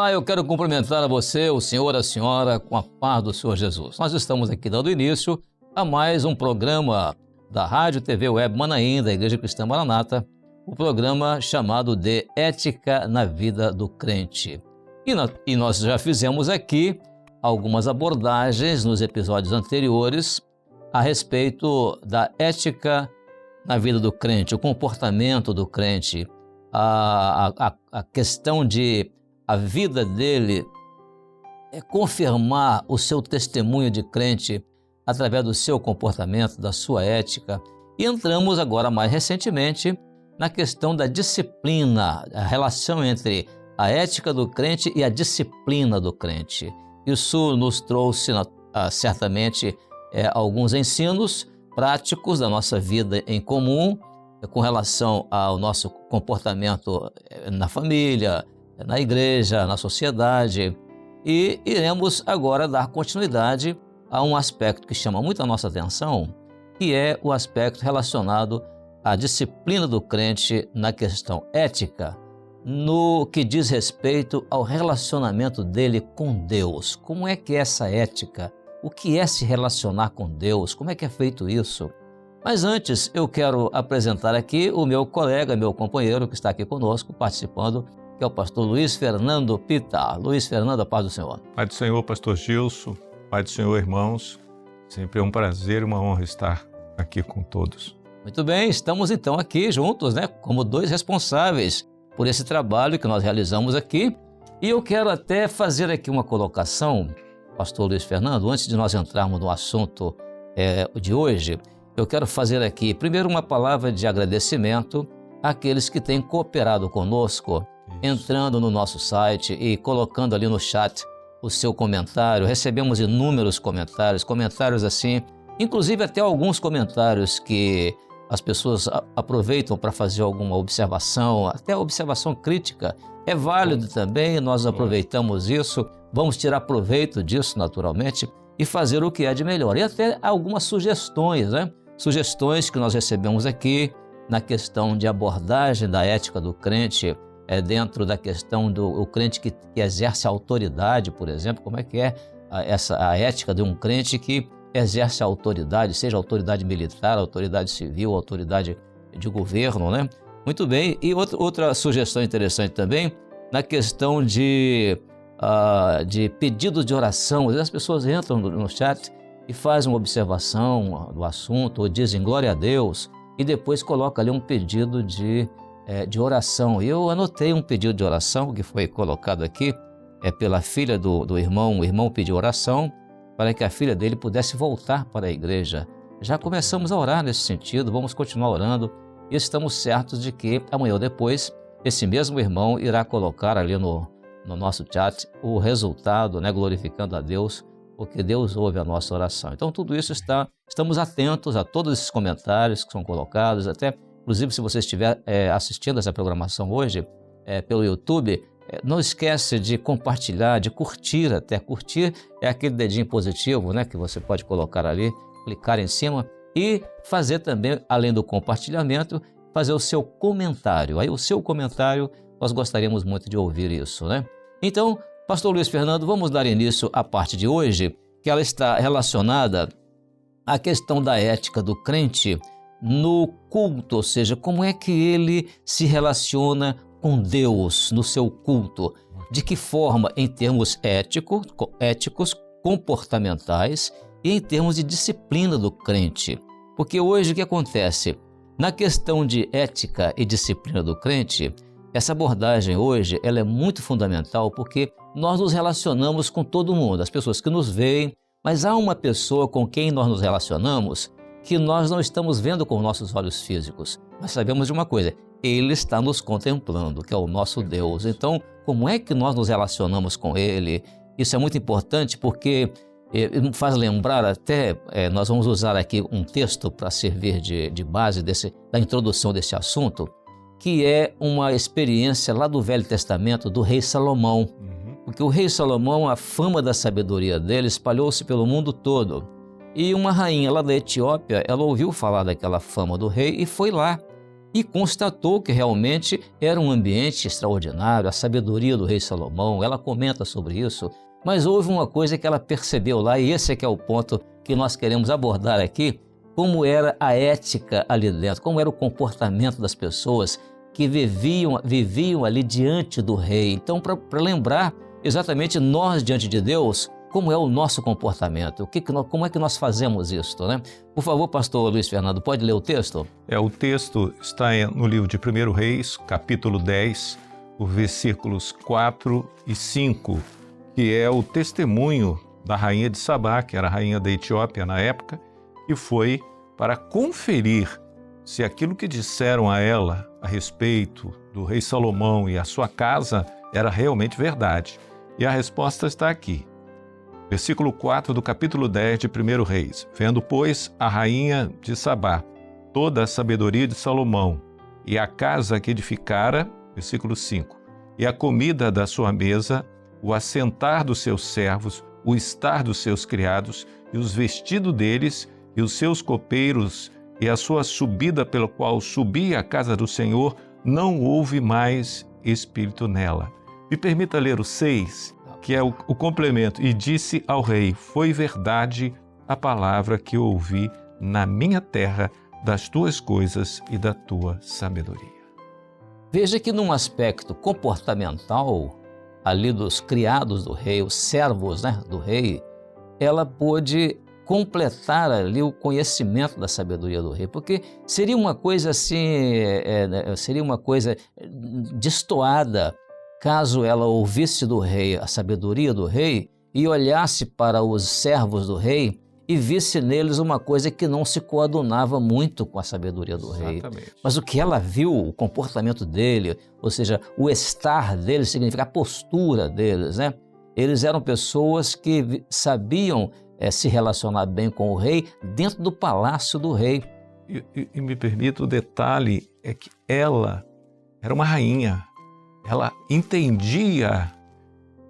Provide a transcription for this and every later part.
Olá, eu quero cumprimentar a você, o senhor, a senhora, com a paz do Senhor Jesus. Nós estamos aqui dando início a mais um programa da Rádio TV Web Manaim, da Igreja Cristã Maranata, o programa chamado de Ética na Vida do Crente. E nós já fizemos aqui algumas abordagens nos episódios anteriores a respeito da ética na vida do crente, o comportamento do crente, a questão de a vida dele confirmar o seu testemunho de crente através do seu comportamento, da sua ética. E entramos agora mais recentemente na questão da disciplina, a relação entre a ética do crente e a disciplina do crente. Isso nos trouxe certamente alguns ensinos práticos da nossa vida em comum com relação ao nosso comportamento na família, na igreja, na sociedade, e iremos agora dar continuidade a um aspecto que chama muito a nossa atenção, que é o aspecto relacionado à disciplina do crente na questão ética, no que diz respeito ao relacionamento dele com Deus. Como é que é essa ética? O que é se relacionar com Deus? Como é que é feito isso? Mas antes eu quero apresentar aqui o meu colega, meu companheiro que está aqui conosco participando, que é o pastor Luiz Fernando Pita. Luiz Fernando, a paz do Senhor. Pai do Senhor, pastor Gilson, Pai do Senhor, irmãos, sempre é um prazer e uma honra estar aqui com todos. Muito bem, estamos então aqui juntos, como dois responsáveis por esse trabalho que nós realizamos aqui. E eu quero até fazer aqui uma colocação, pastor Luiz Fernando, antes de nós entrarmos no assunto de hoje, eu quero fazer aqui primeiro uma palavra de agradecimento àqueles que têm cooperado conosco, entrando no nosso site e colocando ali no chat o seu comentário. Recebemos inúmeros comentários assim, inclusive até alguns comentários que as pessoas aproveitam para fazer alguma observação, até observação crítica. É válido também, nós aproveitamos isso, vamos tirar proveito disso naturalmente e fazer o que é de melhor. E até algumas sugestões, Sugestões que nós recebemos aqui na questão de abordagem da ética do crente, dentro da questão do crente que exerce autoridade, por exemplo, como é que é a ética de um crente que exerce a autoridade, seja autoridade militar, autoridade civil, autoridade de governo, Muito bem, e outra sugestão interessante também, na questão de pedidos de oração. Às vezes as pessoas entram no chat e fazem uma observação do assunto, ou dizem glória a Deus, e depois coloca ali um pedido de oração. E eu anotei um pedido de oração que foi colocado aqui pela filha do irmão. O irmão pediu oração para que a filha dele pudesse voltar para a igreja. Já começamos a orar nesse sentido, vamos continuar orando e estamos certos de que amanhã ou depois esse mesmo irmão irá colocar ali no nosso chat o resultado, glorificando a Deus, porque Deus ouve a nossa oração. Então tudo isso estamos atentos a todos esses comentários que são colocados, até inclusive se você estiver assistindo essa programação hoje pelo YouTube, não esquece de compartilhar, de curtir até. Curtir é aquele dedinho positivo, que você pode colocar ali, clicar em cima e fazer também, além do compartilhamento, fazer o seu comentário. Aí o seu comentário, nós gostaríamos muito de ouvir isso, Então, pastor Luiz Fernando, vamos dar início à parte de hoje, que ela está relacionada à questão da ética do crente no culto, ou seja, como é que ele se relaciona com Deus no seu culto, de que forma em termos éticos, comportamentais e em termos de disciplina do crente. Porque hoje o que acontece? Na questão de ética e disciplina do crente, essa abordagem hoje ela é muito fundamental porque nós nos relacionamos com todo mundo, as pessoas que nos veem, mas há uma pessoa com quem nós nos relacionamos que nós não estamos vendo com nossos olhos físicos. Nós sabemos de uma coisa, Ele está nos contemplando, que é o nosso Deus. Então, como é que nós nos relacionamos com Ele? Isso é muito importante porque me faz lembrar até, nós vamos usar aqui um texto para servir de base da introdução desse assunto, que é uma experiência lá do Velho Testamento do rei Salomão. Porque o rei Salomão, a fama da sabedoria dele espalhou-se pelo mundo todo. E uma rainha lá da Etiópia, ela ouviu falar daquela fama do rei e foi lá e constatou que realmente era um ambiente extraordinário, a sabedoria do rei Salomão, ela comenta sobre isso, mas houve uma coisa que ela percebeu lá, e esse é que é o ponto que nós queremos abordar aqui, como era a ética ali dentro, como era o comportamento das pessoas que viviam ali diante do rei. Então, para lembrar exatamente nós diante de Deus, como é o nosso comportamento, como é que nós fazemos isso, né? Por favor, pastor Luiz Fernando, pode ler o texto? O texto está no livro de 1 Reis, capítulo 10, os versículos 4 e 5, que é o testemunho da rainha de Sabá, que era a rainha da Etiópia na época, que foi para conferir se aquilo que disseram a ela a respeito do rei Salomão e a sua casa era realmente verdade. E a resposta está aqui. Versículo 4 do capítulo 10 de 1 Reis. Vendo, pois, a rainha de Sabá toda a sabedoria de Salomão e a casa que edificara, versículo 5, e a comida da sua mesa, o assentar dos seus servos, o estar dos seus criados, e os vestidos deles, e os seus copeiros, e a sua subida pela qual subia à casa do Senhor, não houve mais espírito nela. Me permita ler o 6, que é o complemento. E disse ao rei, foi verdade a palavra que eu ouvi na minha terra das tuas coisas e da tua sabedoria. Veja que num aspecto comportamental, ali dos criados do rei, os servos, né, do rei, ela pôde completar ali o conhecimento da sabedoria do rei, porque seria uma coisa assim, seria uma coisa destoada caso ela ouvisse do rei a sabedoria do rei e olhasse para os servos do rei e visse neles uma coisa que não se coadunava muito com a sabedoria do rei. Mas o que ela viu, o comportamento dele, ou seja, o estar deles, significa a postura deles, né? Eles eram pessoas que sabiam se relacionar bem com o rei dentro do palácio do rei. E me permita, o detalhe é que ela era uma rainha. Ela entendia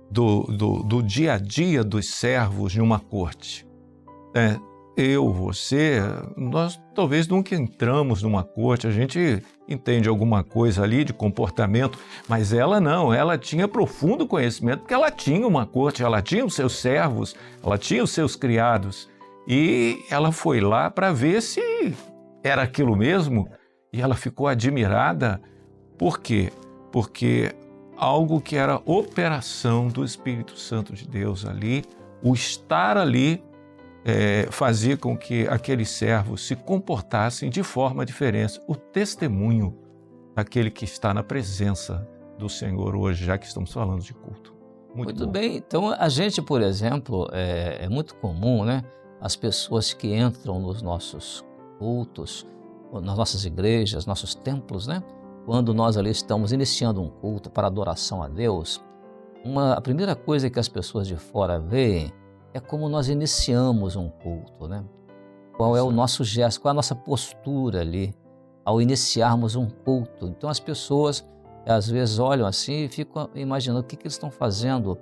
do dia a dia dos servos de uma corte. Você, nós talvez nunca entramos numa corte, a gente entende alguma coisa ali de comportamento, mas ela não, ela tinha profundo conhecimento, porque ela tinha uma corte, ela tinha os seus servos, ela tinha os seus criados, e ela foi lá para ver se era aquilo mesmo, e ela ficou admirada. Por quê? Porque algo que era operação do Espírito Santo de Deus ali, o estar ali, fazia com que aqueles servos se comportassem de forma diferente. O testemunho daquele que está na presença do Senhor hoje, já que estamos falando de culto. Muito bem. Então, a gente, por exemplo, é muito comum, né? As pessoas que entram nos nossos cultos, nas nossas igrejas, nossos templos, né? Quando nós ali estamos iniciando um culto para adoração a Deus, a primeira coisa que as pessoas de fora veem é como nós iniciamos um culto, né? Qual é o nosso gesto, qual é a nossa postura ali ao iniciarmos um culto. Então as pessoas às vezes olham assim e ficam imaginando o que eles estão fazendo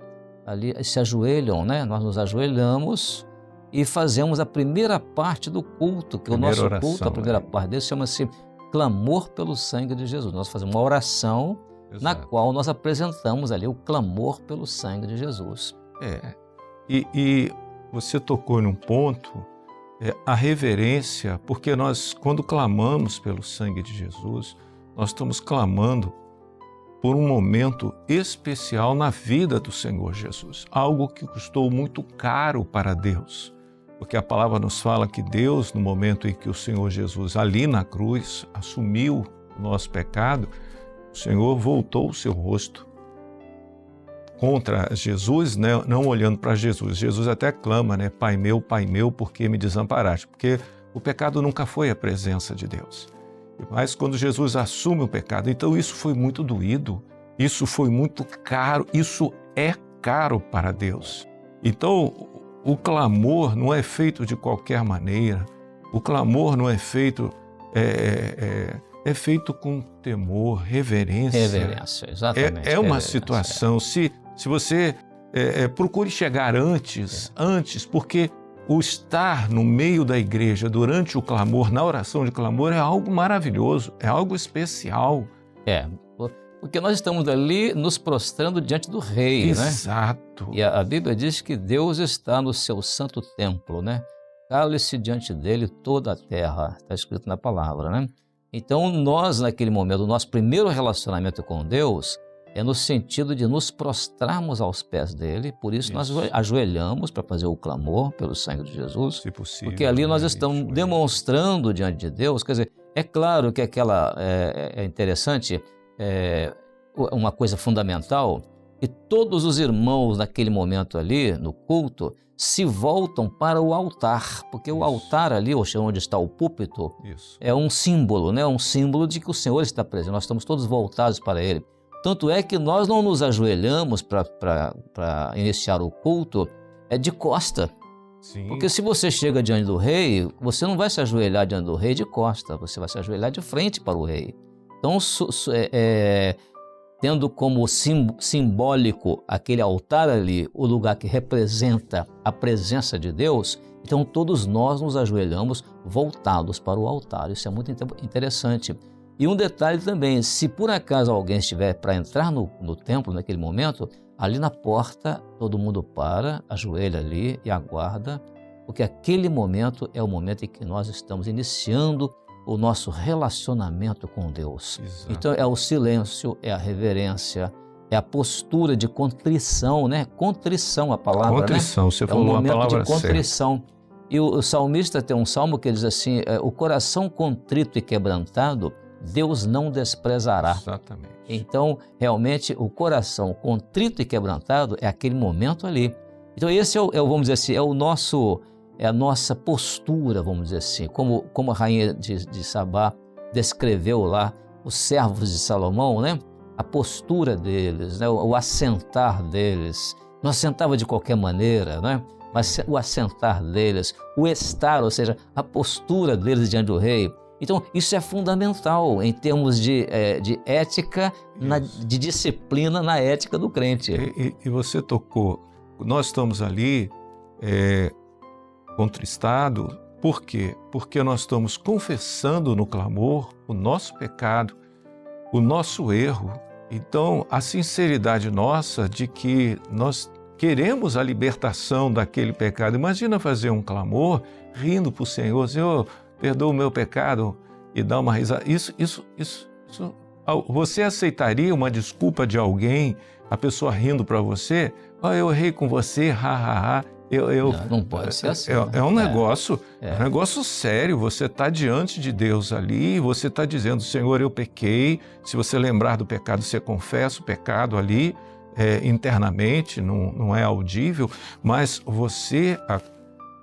ali, se ajoelham, né? Nós nos ajoelhamos e fazemos a primeira parte do culto, que o nosso culto, a primeira parte dele chama-se clamor pelo sangue de Jesus. Nós fazemos uma oração na qual nós apresentamos ali o clamor pelo sangue de Jesus. E você tocou num ponto, a reverência, porque nós, quando clamamos pelo sangue de Jesus, nós estamos clamando por um momento especial na vida do Senhor Jesus, algo que custou muito caro para Deus, porque a palavra nos fala que Deus, no momento em que o Senhor Jesus, ali na cruz, assumiu o nosso pecado, o Senhor voltou o seu rosto contra Jesus, né? Não olhando para Jesus. Jesus até clama, né? Pai meu, por que me desamparaste? Porque o pecado nunca foi a presença de Deus. Mas quando Jesus assume o pecado, então isso foi muito doído, isso foi muito caro, isso é caro para Deus. Então, o clamor não é feito de qualquer maneira, o clamor não é feito, é feito com temor, reverência. Reverência, exatamente. É uma situação, se você procure chegar antes, porque o estar no meio da igreja durante o clamor, na oração de clamor, é algo maravilhoso, é algo especial. Porque nós estamos ali nos prostrando diante do Rei, Exato. né? E a Bíblia diz que Deus está no seu santo templo, né? Cale-se diante dele toda a terra, está escrito na palavra, né? Então nós, naquele momento, o nosso primeiro relacionamento com Deus é no sentido de nos prostrarmos aos pés dele, por isso nós ajoelhamos para fazer o clamor pelo sangue de Jesus, se possível, porque ali nós estamos demonstrando diante de Deus, quer dizer, é claro que é interessante, uma coisa fundamental, que todos os irmãos naquele momento ali, no culto, se voltam para o altar, porque o altar ali, onde está o púlpito, é um símbolo, né? Um símbolo de que o Senhor está presente, nós estamos todos voltados para Ele. Tanto é que nós não nos ajoelhamos para iniciar o culto de costa. Sim. Porque se você chega diante do rei, você não vai se ajoelhar diante do rei de costa, você vai se ajoelhar de frente para o rei. Então, tendo como simbólico aquele altar ali, o lugar que representa a presença de Deus, então todos nós nos ajoelhamos voltados para o altar. Isso é muito interessante. E um detalhe também, se por acaso alguém estiver para entrar no templo naquele momento, ali na porta todo mundo para, ajoelha ali e aguarda, porque aquele momento é o momento em que nós estamos iniciando o nosso relacionamento com Deus. Exato. Então é o silêncio, é a reverência, é a postura de contrição, né? Contrição, a palavra, contrição, né? Você falou a palavra momento de contrição. Certa. E o salmista tem um salmo que diz assim, o coração contrito e quebrantado, Deus não desprezará. Exatamente. Então, realmente, o coração contrito e quebrantado é aquele momento ali. Então, esse vamos dizer assim, é a nossa postura, vamos dizer assim, como a rainha de Sabá descreveu lá, os servos de Salomão, né? A postura deles, né? O assentar deles. Não assentava de qualquer maneira, né? Mas o assentar deles, o estar, ou seja, a postura deles diante do rei. Então, isso é fundamental em termos de ética, de disciplina na ética do crente. E você tocou, nós estamos ali contristados, por quê? Porque nós estamos confessando no clamor o nosso pecado, o nosso erro. Então, a sinceridade nossa de que nós queremos a libertação daquele pecado. Imagina fazer um clamor rindo para o Senhor, Senhor, perdoa o meu pecado e dá uma risada. Isso, você aceitaria uma desculpa de alguém, a pessoa rindo para você? Eu errei com você, ha. Não pode ser assim. É um negócio sério. Você está diante de Deus ali, você está dizendo, Senhor, eu pequei. Se você lembrar do pecado, você confessa o pecado ali internamente, não é audível, mas você,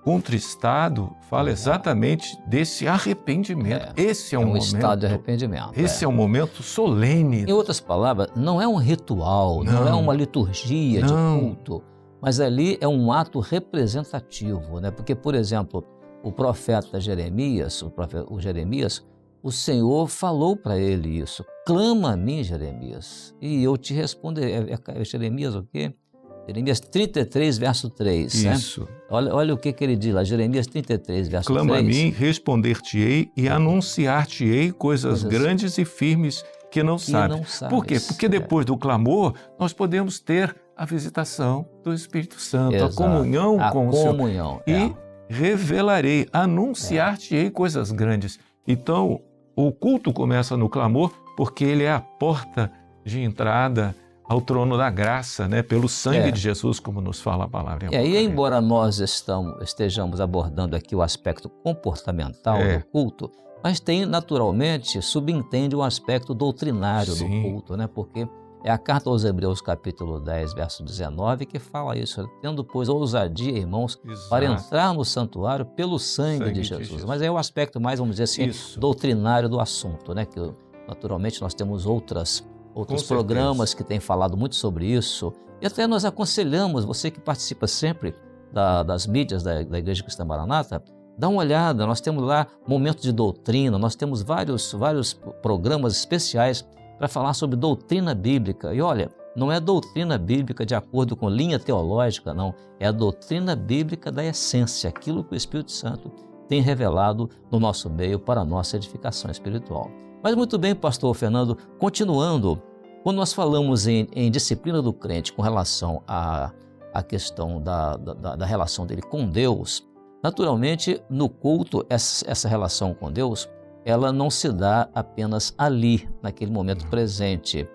contristado, fala exatamente desse arrependimento. Esse é um momento, estado de arrependimento. Esse é um momento solene. Em outras palavras, não é um ritual, não é uma liturgia de culto, mas ali é um ato representativo, né? Porque, por exemplo, o profeta Jeremias, o Senhor falou para ele isso, clama a mim, Jeremias, e eu te responderei. Jeremias o quê? Jeremias 33, verso 3. Isso. Né? Olha o que ele diz lá, Jeremias 33, verso 3. Clama a mim, responder-te-ei e anunciar-te-ei coisas grandes e firmes que não sabes. Por quê? Porque depois do clamor, nós podemos ter a visitação do Espírito Santo, a comunhão com o Senhor. E revelarei, anunciar-te-ei coisas grandes. Então, o culto começa no clamor porque ele é a porta de entrada ao trono da graça, né? Pelo sangue de Jesus, como nos fala a palavra. E embora nós estejamos abordando aqui o aspecto comportamental do culto, mas tem, naturalmente, subentende o aspecto doutrinário do culto, né? Porque é a carta aos Hebreus, capítulo 10, verso 19, que fala isso, tendo, pois, ousadia, irmãos, para entrar no santuário pelo sangue de Jesus. Mas é o aspecto mais, vamos dizer assim, doutrinário do assunto, né? Que, naturalmente, nós temos outros programas que têm falado muito sobre isso. E até nós aconselhamos, você que participa sempre das mídias da Igreja Cristã Maranata, dá uma olhada, nós temos lá momentos de doutrina, nós temos vários programas especiais para falar sobre doutrina bíblica. E olha, não é doutrina bíblica de acordo com linha teológica, não. É a doutrina bíblica da essência, aquilo que o Espírito Santo tem revelado no nosso meio para a nossa edificação espiritual. Mas muito bem, pastor Fernando, continuando, quando nós falamos em disciplina do crente com relação à questão da relação dele com Deus, naturalmente, no culto, essa relação com Deus, ela não se dá apenas ali, naquele momento presente.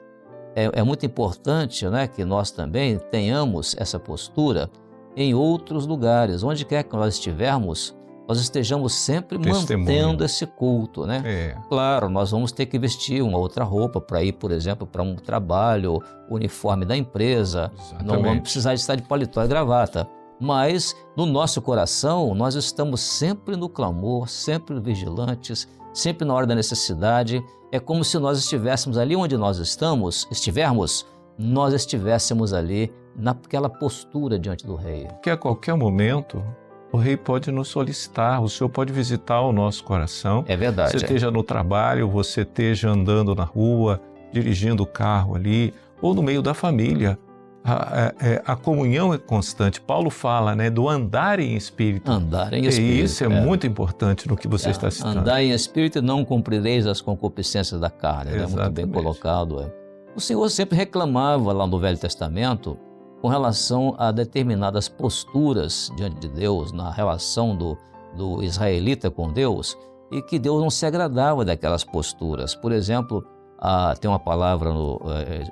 É muito importante, né, que nós também tenhamos essa postura em outros lugares. Onde quer que nós estivermos, nós estejamos sempre mantendo esse culto, né? Claro, nós vamos ter que vestir uma outra roupa para ir, por exemplo, para um trabalho, uniforme da empresa. Exatamente. Não vamos precisar de estar de paletó e gravata. Mas no nosso coração, nós estamos sempre no clamor, sempre vigilantes, sempre na hora da necessidade. É como se nós estivéssemos ali onde nós estivéssemos ali naquela postura diante do Rei. Que a qualquer momento o Rei pode nos solicitar, o Senhor pode visitar o nosso coração. É verdade. Você esteja no trabalho, você esteja andando na rua, dirigindo o carro ali, ou no meio da família. A comunhão é constante. Paulo fala, né, do andar em espírito. Andar em espírito. E isso é muito importante no que você está citando. Andar em espírito e não cumprireis as concupiscências da carne. É muito bem colocado. O Senhor sempre reclamava lá no Velho Testamento com relação a determinadas posturas diante de Deus, na relação do israelita com Deus, e que Deus não se agradava daquelas posturas. Por exemplo, tem uma palavra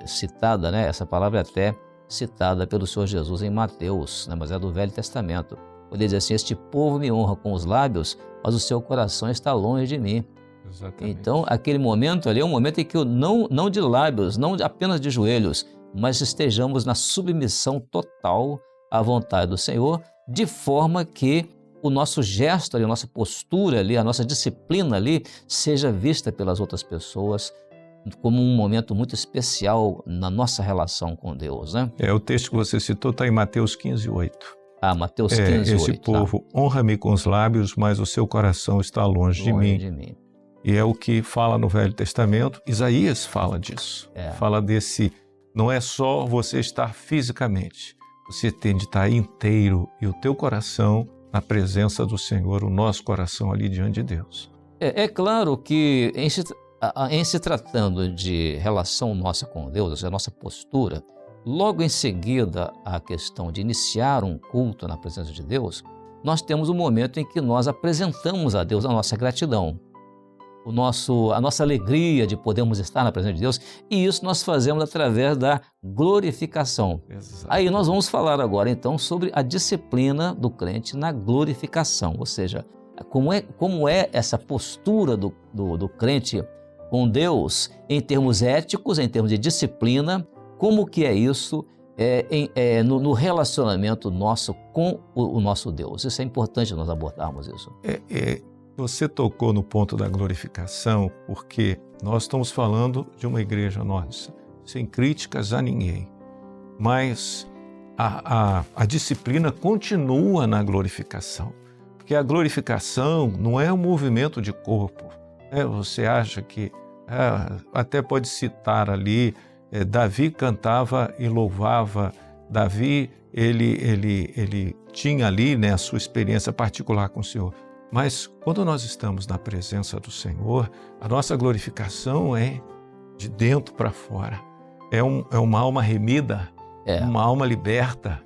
citada, né? Essa palavra é até citada pelo Senhor Jesus em Mateus, né? Mas é do Velho Testamento. Ele diz assim: este povo me honra com os lábios, mas o seu coração está longe de mim. Exatamente. Então, aquele momento ali é um momento em que não de lábios, não apenas de joelhos, mas estejamos na submissão total à vontade do Senhor, de forma que o nosso gesto ali, a nossa postura ali, a nossa disciplina ali, seja vista pelas outras pessoas como um momento muito especial na nossa relação com Deus, né? O texto que você citou está em Mateus 15:8. Mateus 15:8. Esse povo honra-me com os lábios, mas o seu coração está longe de mim. E é o que fala no Velho Testamento. Isaías fala disso. Fala desse... Não é só você estar fisicamente, você tem de estar inteiro e o teu coração na presença do Senhor, o nosso coração ali diante de Deus. É claro que em se tratando de relação nossa com Deus, a nossa postura, logo em seguida a questão de iniciar um culto na presença de Deus, nós temos um momento em que nós apresentamos a Deus a nossa gratidão, a nossa alegria de podermos estar na presença de Deus, e isso nós fazemos através da glorificação. Exatamente. Aí nós vamos falar agora então sobre a disciplina do crente na glorificação, ou seja, como é essa postura do crente com Deus em termos éticos, em termos de disciplina, como que é isso no relacionamento nosso com o nosso Deus. Isso é importante nós abordarmos isso. Você tocou no ponto da glorificação, porque nós estamos falando de uma igreja nossa, sem críticas a ninguém, mas a disciplina continua na glorificação, porque a glorificação não é um movimento de corpo. Você acha que, até pode citar ali, Davi cantava e louvava, Davi ele tinha ali, né, a sua experiência particular com o Senhor. Mas quando nós estamos na presença do Senhor, a nossa glorificação é de dentro para fora. É uma alma remida, uma alma liberta.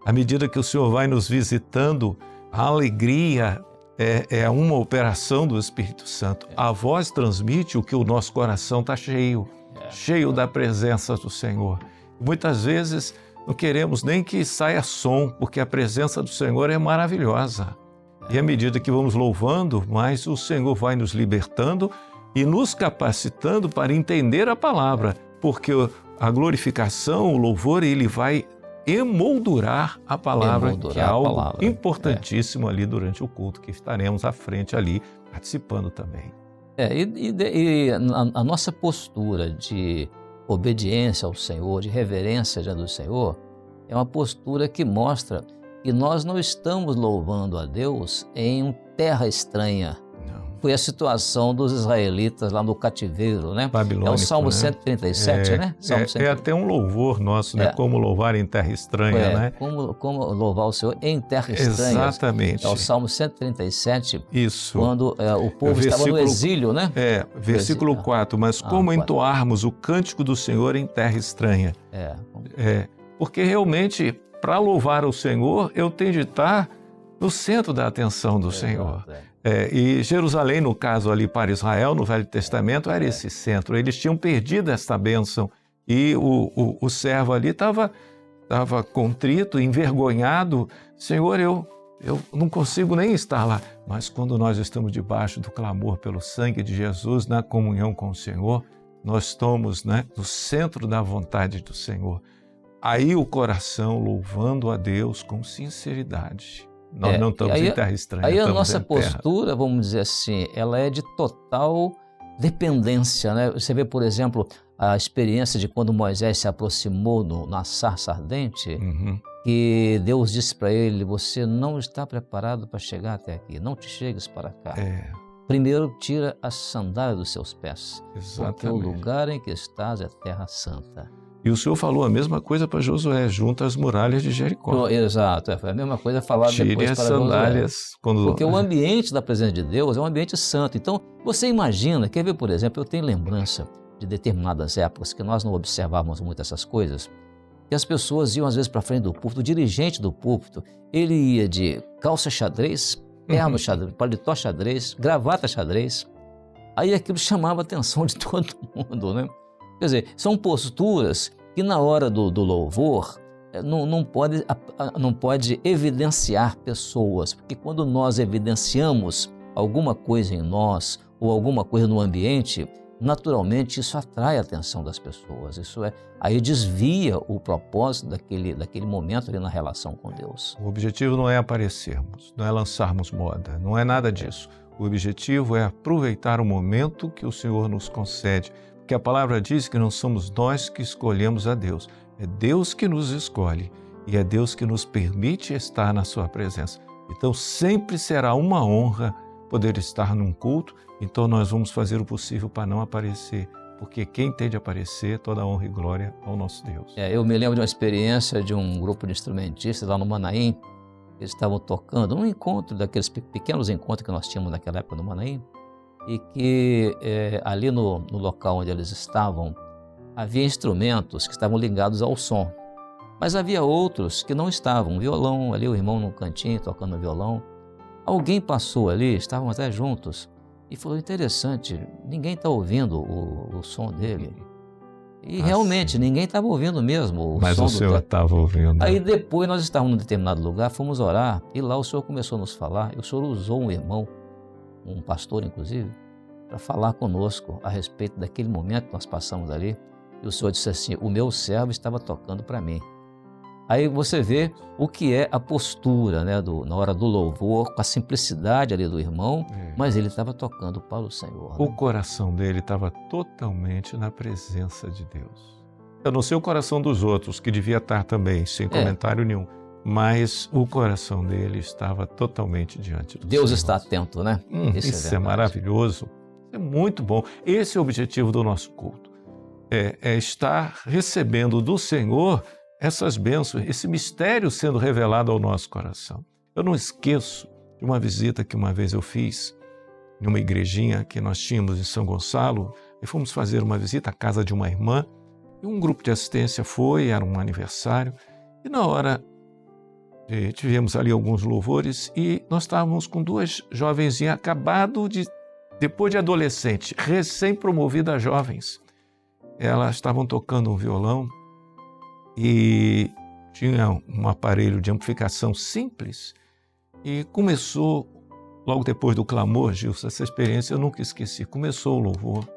À medida que o Senhor vai nos visitando, a alegria é uma operação do Espírito Santo. A voz transmite o que o nosso coração está cheio da presença do Senhor. Muitas vezes não queremos nem que saia som, porque a presença do Senhor é maravilhosa. E à medida que vamos louvando, mais o Senhor vai nos libertando e nos capacitando para entender a palavra, porque a glorificação, o louvor, ele vai emoldurar a palavra, que é algo importantíssimo ali durante o culto, que estaremos à frente ali, participando também. E a nossa postura de obediência ao Senhor, de reverência diante do Senhor, é uma postura que mostra que nós não estamos louvando a Deus em terra estranha. foi a situação dos israelitas lá no cativeiro, né? Babilônico, é o Salmo né? 137, né? Salmo É até um louvor nosso, né? Como louvar em terra estranha, né? Como louvar o Senhor em terra estranha. Exatamente. É o Salmo 137. Isso. Quando o povo estava no exílio, né? Versículo 4. Mas como entoarmos o cântico do Senhor em terra estranha? Porque realmente, para louvar o Senhor, eu tenho de estar no centro da atenção do Senhor. E Jerusalém, no caso ali para Israel, no Velho Testamento, era esse centro. Eles tinham perdido esta bênção e o servo ali estava contrito, envergonhado. Senhor, eu não consigo nem estar lá. Mas quando nós estamos debaixo do clamor pelo sangue de Jesus, na comunhão com o Senhor, nós estamos, né, no centro da vontade do Senhor. Aí o coração louvando a Deus com sinceridade. Nós não estamos em terra estranha. Aí a nossa postura, vamos dizer assim, ela é de total dependência, né? Você vê, por exemplo, a experiência de quando Moisés se aproximou na sarça ardente, que Deus disse para ele: você não está preparado para chegar até aqui, não te chegues para cá. Primeiro tira a sandália dos seus pés, porque o lugar em que estás é terra santa. E o Senhor falou a mesma coisa para Josué, junto às muralhas de Jericó. Exato, foi a mesma coisa falada depois para sandálias Josué. Porque o ambiente da presença de Deus é um ambiente santo. Então, você imagina, quer ver, por exemplo, eu tenho lembrança de determinadas épocas que nós não observávamos muito essas coisas, que as pessoas iam às vezes para frente do púlpito, o dirigente do púlpito, ele ia de calça xadrez, terno xadrez, paletó xadrez, gravata xadrez. Aí aquilo chamava a atenção de todo mundo, né? Quer dizer, são posturas que na hora do louvor não pode evidenciar pessoas, porque quando nós evidenciamos alguma coisa em nós ou alguma coisa no ambiente, naturalmente isso atrai a atenção das pessoas. Aí desvia o propósito daquele momento ali na relação com Deus. O objetivo não é aparecermos, não é lançarmos moda, não é nada disso. O objetivo é aproveitar o momento que o Senhor nos concede. Porque a palavra diz que não somos nós que escolhemos a Deus, é Deus que nos escolhe e é Deus que nos permite estar na sua presença. Então sempre será uma honra poder estar num culto, então nós vamos fazer o possível para não aparecer, porque quem tem de aparecer, toda honra e glória ao nosso Deus. Eu me lembro de uma experiência de um grupo de instrumentistas lá no Manaim, eles estavam tocando, um encontro, daqueles pequenos encontros que nós tínhamos naquela época no Manaim, e que ali no local onde eles estavam, havia instrumentos que estavam ligados ao som, mas havia outros que não estavam. Um violão, ali o irmão no cantinho tocando violão. Alguém passou ali, estavam até juntos, e falou: interessante, ninguém está ouvindo o som dele. E realmente, ninguém estava ouvindo mesmo o som. Mas o Senhor estava ouvindo. Aí depois nós estávamos num determinado lugar, fomos orar, e lá o Senhor começou a nos falar, e o Senhor usou um irmão, um pastor inclusive, para falar conosco a respeito daquele momento que nós passamos ali. E o Senhor disse assim: o meu servo estava tocando para mim. Aí você vê o que é a postura, né, na hora do louvor, com a simplicidade ali do irmão, mas ele estava tocando para o Senhor. O coração dele estava totalmente na presença de Deus. Eu não sei o coração dos outros, que devia estar também, sem comentário nenhum. Mas o coração dele estava totalmente diante do Senhor. Deus está atento, né? Isso é maravilhoso, é muito bom. Esse é o objetivo do nosso culto, é estar recebendo do Senhor essas bênçãos, esse mistério sendo revelado ao nosso coração. Eu não esqueço de uma visita que uma vez eu fiz em uma igrejinha que nós tínhamos em São Gonçalo, e fomos fazer uma visita à casa de uma irmã, e um grupo de assistência foi, era um aniversário, e na hora tivemos ali alguns louvores e nós estávamos com duas jovenzinhas depois de adolescente, recém-promovidas jovens. Elas estavam tocando um violão e tinha um aparelho de amplificação simples e começou, logo depois do clamor, Gilson, essa experiência eu nunca esqueci, começou o louvor.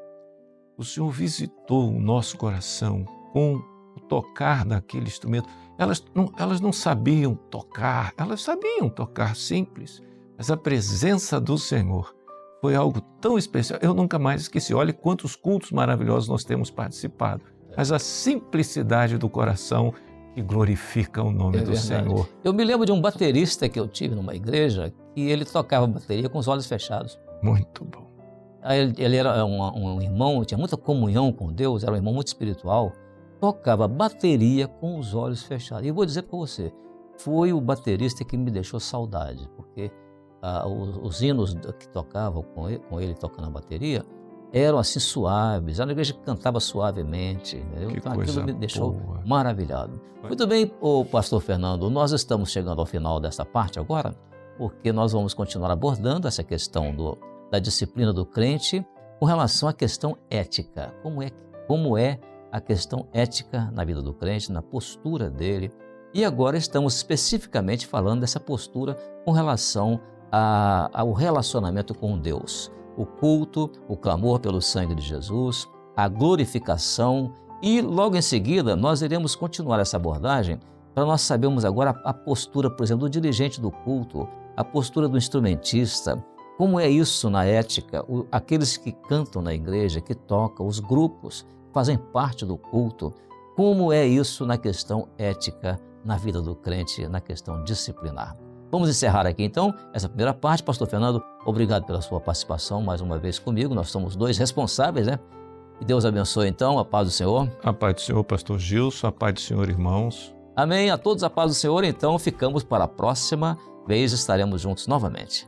O Senhor visitou o nosso coração com o tocar daquele instrumento. Elas não sabiam tocar, elas sabiam tocar simples, mas a presença do Senhor foi algo tão especial. Eu nunca mais esqueci. Olha quantos cultos maravilhosos nós temos participado, mas a simplicidade do coração que glorifica o nome do Senhor. Eu me lembro de um baterista que eu tive numa igreja, que ele tocava bateria com os olhos fechados. Muito bom. Ele era um irmão, tinha muita comunhão com Deus, era um irmão muito espiritual, tocava bateria com os olhos fechados. E eu vou dizer para você, foi o baterista que me deixou saudade, porque os hinos que tocavam com ele tocando a bateria eram assim suaves, era uma igreja que cantava suavemente, entendeu? Que Então coisa aquilo me deixou boa. maravilhado. Muito bem, pastor Fernando, nós estamos chegando ao final dessa parte agora, porque nós vamos continuar abordando essa questão da disciplina do crente com relação à questão ética. Como é a questão ética na vida do crente, na postura dele. E agora estamos especificamente falando dessa postura com relação ao relacionamento com Deus. O culto, o clamor pelo sangue de Jesus, a glorificação e logo em seguida nós iremos continuar essa abordagem para nós sabermos agora a postura, por exemplo, do dirigente do culto, a postura do instrumentista, como é isso na ética, aqueles que cantam na igreja, que tocam, os grupos que fazem parte do culto, como é isso na questão ética, na vida do crente, na questão disciplinar. Vamos encerrar aqui então essa primeira parte. Pastor Fernando, obrigado pela sua participação mais uma vez comigo. Nós somos dois responsáveis, né? Que Deus abençoe então, a paz do Senhor. A paz do Senhor, pastor Gilson, a paz do Senhor, irmãos. Amém. A todos a paz do Senhor. Então ficamos para a próxima vez, estaremos juntos novamente.